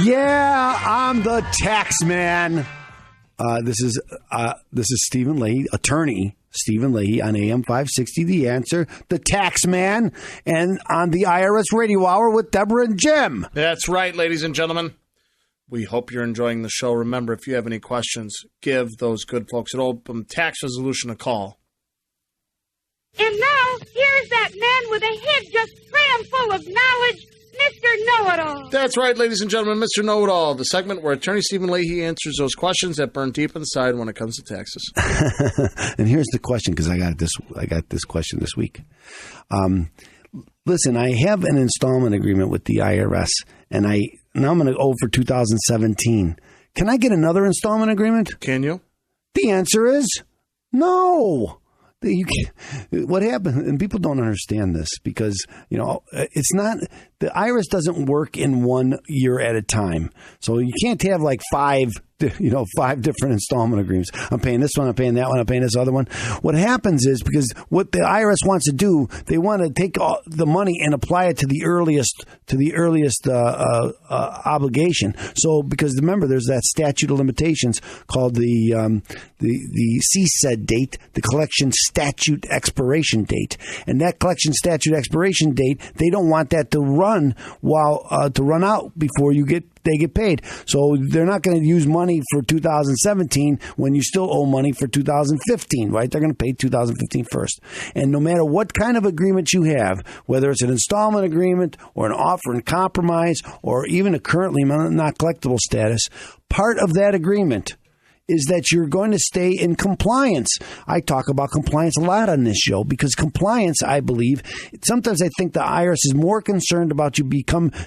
Yeah, I'm the tax man. This is Steven Leahy, Attorney Steven Leahy on AM560 The Answer, the tax man, and on the IRS Radio Hour with Deborah and Jim. That's right, ladies and gentlemen. We hope you're enjoying the show. Remember, if you have any questions, give those good folks at Opem Tax Resolution a call. And now, here's that man with a head just crammed full of knowledge, Mr. Know-It-All. That's right, ladies and gentlemen, Mr. Know-It-All, the segment where Attorney Steven Leahy answers those questions that burn deep inside when it comes to taxes. And here's the question, because I got this question this week. Listen, I have an installment agreement with the IRS, and now I'm going to owe for 2017. Can I get another installment agreement? Can you? The answer is no. What happened, and people don't understand this because, it's not, the IRS doesn't work in 1 year at a time. So you can't have like five different installment agreements. I'm paying this one, I'm paying that one, I'm paying this other one. What happens is, because what the IRS wants to do, they want to take all the money and apply it to the earliest obligation. So, because remember, there's that statute of limitations called the CSED date, the collection statute expiration date, and that collection statute expiration date, they don't want that to run out before they get paid. So they're not going to use money for 2017 when you still owe money for 2015, right? They're going to pay 2015 first. And no matter what kind of agreement you have, whether it's an installment agreement or an offer and compromise or even a currently not collectible status, part of that agreement is that you're going to stay in compliance. I talk about compliance a lot on this show because compliance, I believe, sometimes I think the IRS is more concerned about you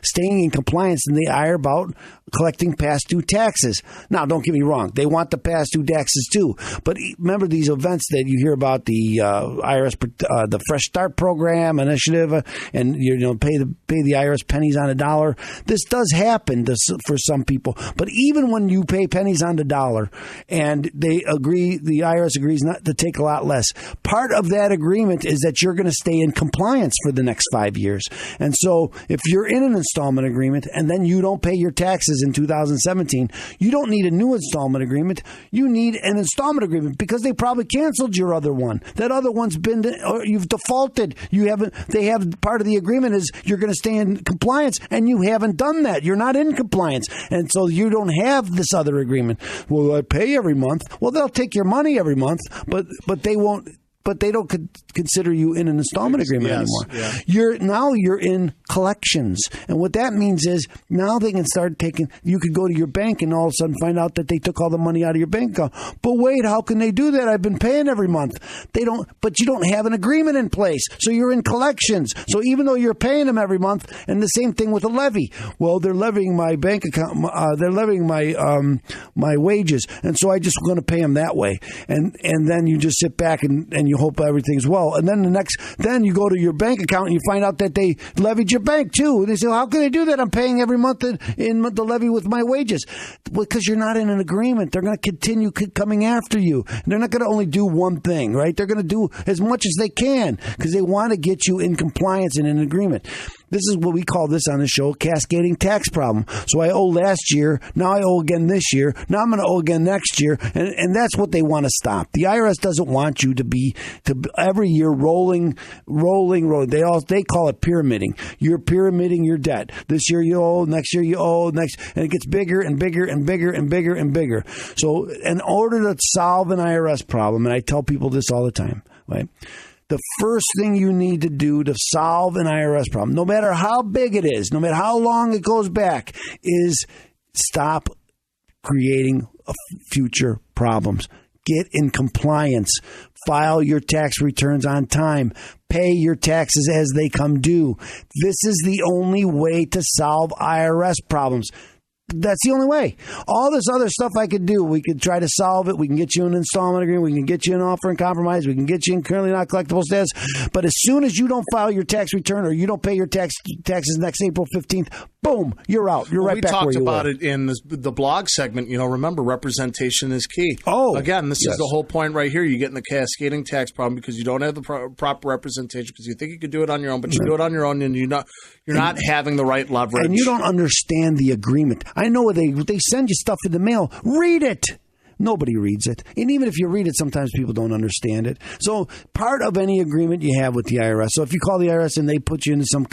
staying in compliance than they are about collecting past due taxes. Now, don't get me wrong. They want the past due taxes too. But remember these events that you hear about, the IRS, the Fresh Start Program initiative, and pay the IRS pennies on a dollar. This does happen for some people. But even when you pay pennies on the dollar, and the IRS agrees not to take a lot less, part of that agreement is that you're going to stay in compliance for the next 5 years. And so if you're in an installment agreement and then you don't pay your taxes in 2017, you don't need a new installment agreement. You need an installment agreement because they probably canceled your other one. That other one's or you've defaulted. They have part of the agreement is you're going to stay in compliance, and you haven't done that. You're not in compliance. And so you don't have this other agreement. Well, I pay every month. Well, they'll take your money every month, but they won't. But they don't consider you in an installment agreement anymore. Yeah. You're in collections. And what that means is now they can start you could go to your bank and all of a sudden find out that they took all the money out of your bank account. But wait, how can they do that? I've been paying every month. But you don't have an agreement in place. So you're in collections. So even though you're paying them every month, and the same thing with a levy. Well, they're levying my bank account, they're levying my wages. And so I just going to pay them that way. And then you just sit back and you hope everything's well. And then then you go to your bank account and you find out that they levied your bank too. They say, well, how can they do that? I'm paying every month in the levy with my wages. Because you're not in an agreement. They're going to continue coming after you. And they're not going to only do one thing, right? They're going to do as much as they can because they want to get you in compliance and in an agreement. This is what we call this on the show, cascading tax problem. So I owe last year, now I owe again this year, now I'm going to owe again next year, and that's what they want to stop. The IRS doesn't want you to every year rolling. They call it pyramiding. You're pyramiding your debt. This year you owe, next year you owe, and it gets bigger and bigger and bigger and bigger and bigger. So in order to solve an IRS problem, and I tell people this all the time, right? The first thing you need to do to solve an IRS problem, no matter how big it is, no matter how long it goes back, is stop creating future problems. Get in compliance. File your tax returns on time. Pay your taxes as they come due. This is the only way to solve IRS problems. That's the only way. All this other stuff I could do, we could try to solve it. We can get you an installment agreement. We can get you an offer and compromise. We can get you in currently not collectible status. But as soon as you don't file your tax return or you don't pay your taxes next April 15th, boom, you're out. You're right back where you were. We talked about it in the blog segment. Remember, representation is key. Oh, again, this is the whole point right here. You get in the cascading tax problem because you don't have the proper representation because you think you could do it on your own, but you do it on your own and you're not having the right leverage. And you don't understand the agreement. I know they send you stuff in the mail. Read it. Nobody reads it. And even if you read it, sometimes people don't understand it. So part of any agreement you have with the IRS, so if you call the IRS and they put you into some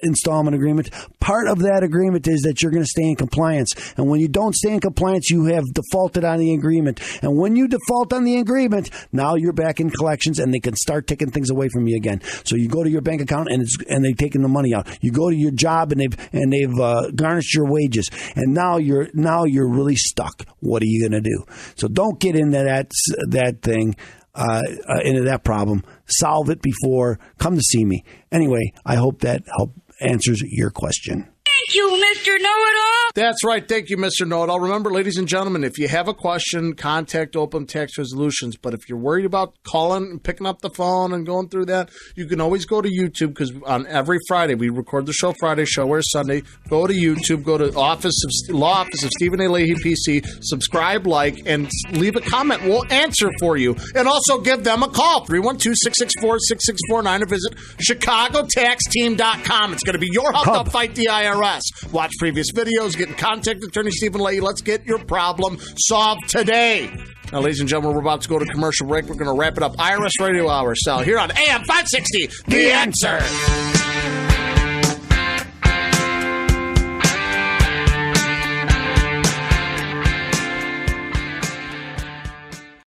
installment agreement, part of that agreement is that you're going to stay in compliance. And when you don't stay in compliance, you have defaulted on the agreement. And when you default on the agreement, now you're back in collections and they can start taking things away from you again. So you go to your bank account and they've taken the money out. You go to your job and they've garnished your wages. And now you're really stuck. What are you going to do? So don't get into that thing, into that problem. Solve it before. Come to see me. Anyway, I hope that answers your question. Thank you, Mr. Know-It-All. That's right. Thank you, Mr. Know-It-All. Remember, ladies and gentlemen, if you have a question, contact Opem Tax Resolutions. But if you're worried about calling and picking up the phone and going through that, you can always go to YouTube because on every Friday, we record the show Friday, show airs Sunday. Go to YouTube, go to Law Office of Steven A. Leahy, PC, subscribe, like, and leave a comment. We'll answer for you. And also give them a call, 312-664-6649, or visit ChicagoTaxTeam.com. It's going to be your help to fight the IRS. Watch previous videos, get in contact with Attorney Steven Leahy. Let's get your problem solved today. Now, ladies and gentlemen, we're about to go to commercial break. We're going to wrap it up. IRS Radio Hour style here on AM560 The Answer.